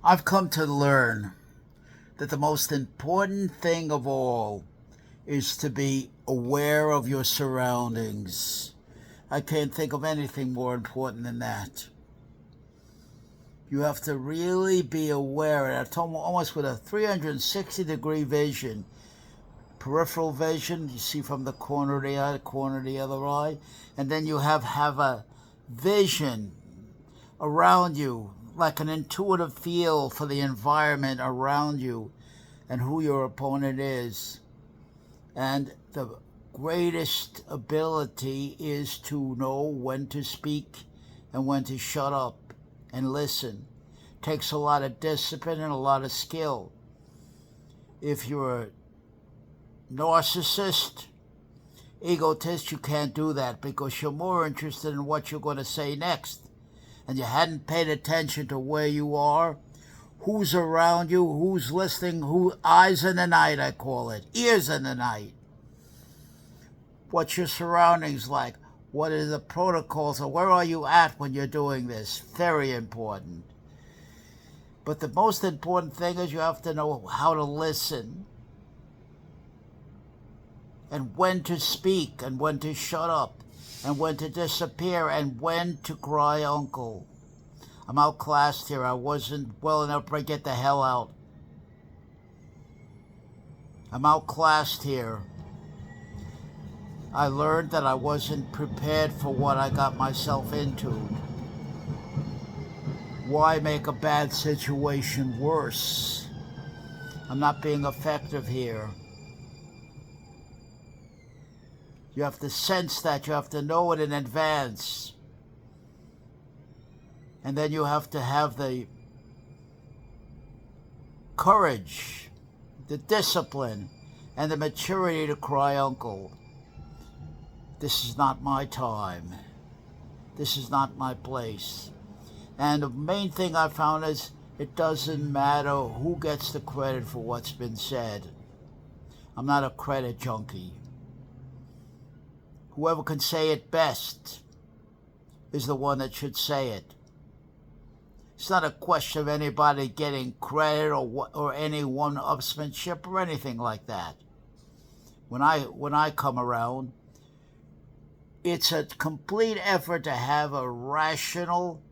I've come to learn that the most important thing of all is to be aware of your surroundings. I can't think of anything more important than that. You have to really be aware, and it's almost with a 360-degree vision. Peripheral vision, you see from the corner of the eye, the corner of the other eye, and then you have a vision around you, like an intuitive feel for the environment around you and who your opponent is. And the greatest ability is to know when to speak and when to shut up and listen. It takes a lot of discipline and a lot of skill. If you're a narcissist, egotist, you can't do that because you're more interested in what you're going to say next. And you hadn't paid attention to where you are, who's around you, who's listening, eyes in the night, I call it, ears in the night. What's your surroundings like? What are the protocols, or where are you at when you're doing this? Very important. But the most important thing is you have to know how to listen, and when to speak, and when to shut up, and when to disappear, and when to cry uncle. I'm outclassed here. I wasn't well enough to get the hell out. I'm outclassed here. I learned that I wasn't prepared for what I got myself into. Why make a bad situation worse? I'm not being effective here. You have to sense that. You have to know it in advance. And then you have to have the courage, the discipline, and the maturity to cry uncle. This is not my time. This is not my place. And the main thing I found is it doesn't matter who gets the credit for what's been said. I'm not a credit junkie. Whoever can say it best is the one that should say it. It's not a question of anybody getting credit or any one-upsmanship or anything like that. When I come around, it's a complete effort to have a rational,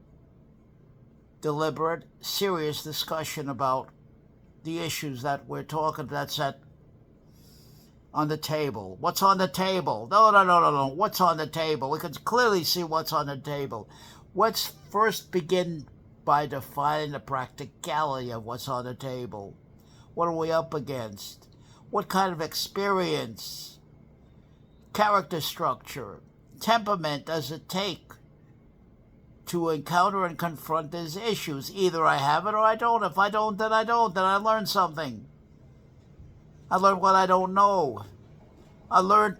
deliberate, serious discussion about the issues that we're talking that's on the table. What's on the table? No. What's on the table? We can clearly see what's on the table. Let's first begin by defining the practicality of what's on the table. What are we up against? What kind of experience, character structure, temperament does it take to encounter and confront these issues? Either I have it or I don't. If I don't, then I don't. Then I learn something. I learned what I don't know. I learned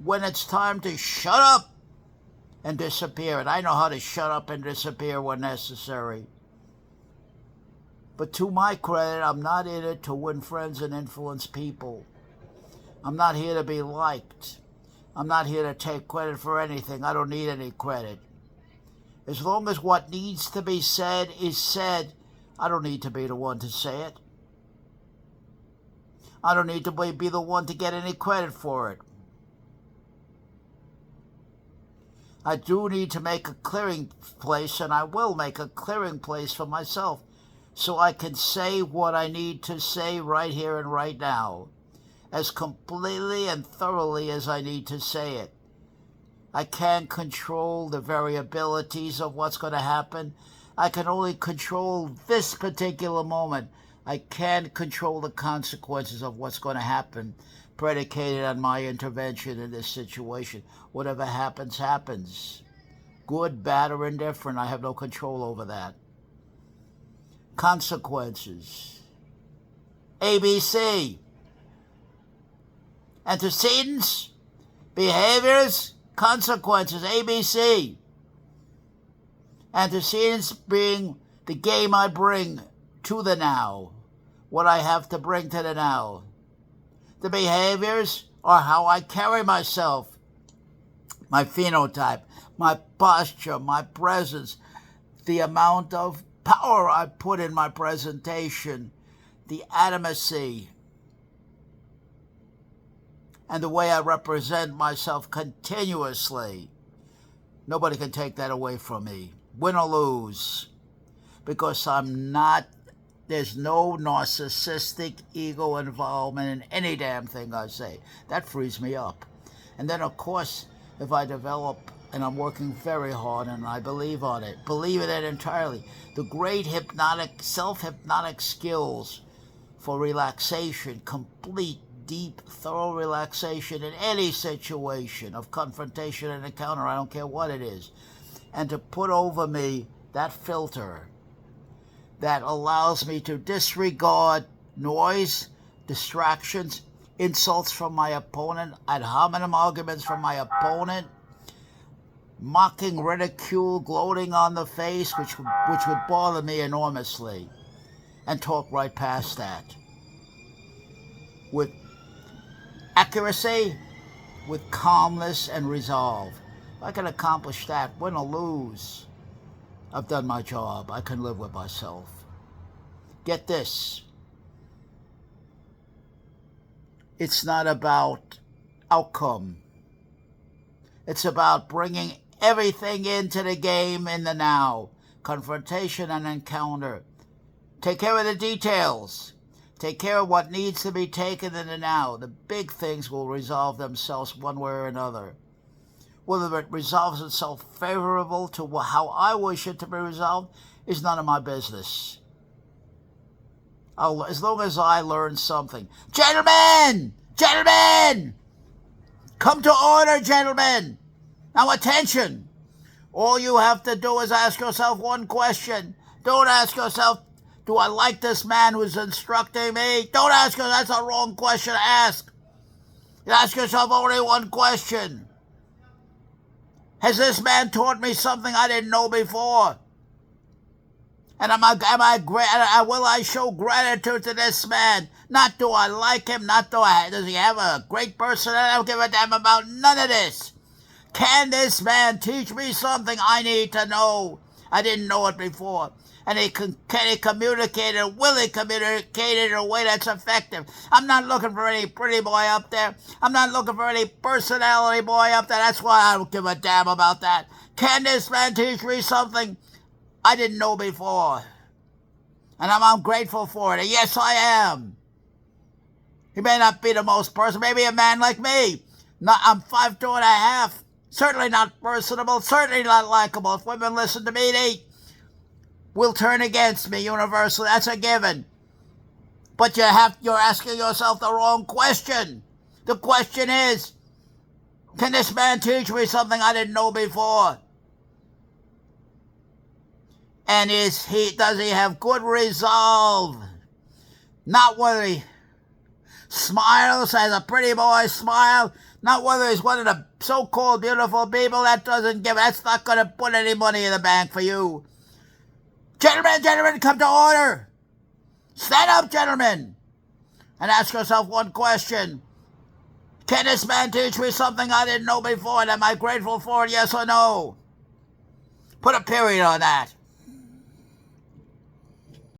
when it's time to shut up and disappear. And I know how to shut up and disappear when necessary. But to my credit, I'm not in it to win friends and influence people. I'm not here to be liked. I'm not here to take credit for anything. I don't need any credit. As long as what needs to be said is said, I don't need to be the one to say it. I don't need to be the one to get any credit for it. I do need to make a clearing place, and I will make a clearing place for myself so I can say what I need to say right here and right now, as completely and thoroughly as I need to say it. I can't control the variabilities of what's going to happen. I can only control this particular moment. I can't control the consequences of what's going to happen predicated on my intervention in this situation. Whatever happens, happens. Good, bad, or indifferent, I have no control over that. Consequences. ABC. Antecedents, behaviors, consequences. ABC. Antecedents being the game I bring to the now, what I have to bring to the now. The behaviors are how I carry myself, my phenotype, my posture, my presence, the amount of power I put in my presentation, the animacy, and the way I represent myself continuously. Nobody can take that away from me, win or lose, because there's no narcissistic ego involvement in any damn thing I say. That frees me up. And then, of course, if I develop, and I'm working very hard and I believe in it entirely, the great self-hypnotic skills for relaxation, complete, deep, thorough relaxation in any situation of confrontation and encounter, I don't care what it is, and to put over me that filter that allows me to disregard noise, distractions, insults from my opponent, ad hominem arguments from my opponent, mocking, ridicule, gloating on the face, which would bother me enormously, and talk right past that. With accuracy, with calmness and resolve. If I can accomplish that, win or lose, I've done my job. I can live with myself. Get this. It's not about outcome. It's about bringing everything into the game in the now. Confrontation and encounter. Take care of the details. Take care of what needs to be taken in the now. The big things will resolve themselves one way or another. Whether it resolves itself favorable to how I wish it to be resolved is none of my business. As long as I learn something. Gentlemen! Gentlemen! Come to order, gentlemen! Now attention! All you have to do is ask yourself one question. Don't ask yourself, do I like this man who's instructing me? Don't ask yourself, that's a wrong question to ask. You ask yourself only one question. Has this man taught me something I didn't know before? And will I show gratitude to this man? Not do I like him, does he have a great personality? I don't give a damn about none of this. Can this man teach me something I need to know? I didn't know it before. And can he communicate it? Will he communicate it in a way that's effective? I'm not looking for any pretty boy up there. I'm not looking for any personality boy up there. That's why I don't give a damn about that. Can this man teach me something I didn't know before? And I'm grateful for it. And yes, I am. He may not be the most personal. Maybe a man like me. I'm 5'2.5". Certainly not personable. Certainly not likable. If women listen to me, they will turn against me universally. That's a given. But you're asking yourself the wrong question. The question is, can this man teach me something I didn't know before? And does he have good resolve? Not whether he smiles, has a pretty boy smile, not whether he's one of the so-called beautiful people. That's not going to put any money in the bank for you. Gentlemen, come to order. Stand up, gentlemen, and ask yourself one question. Can this man teach me something I didn't know before, and am I grateful for it, yes or no? Put a period on that.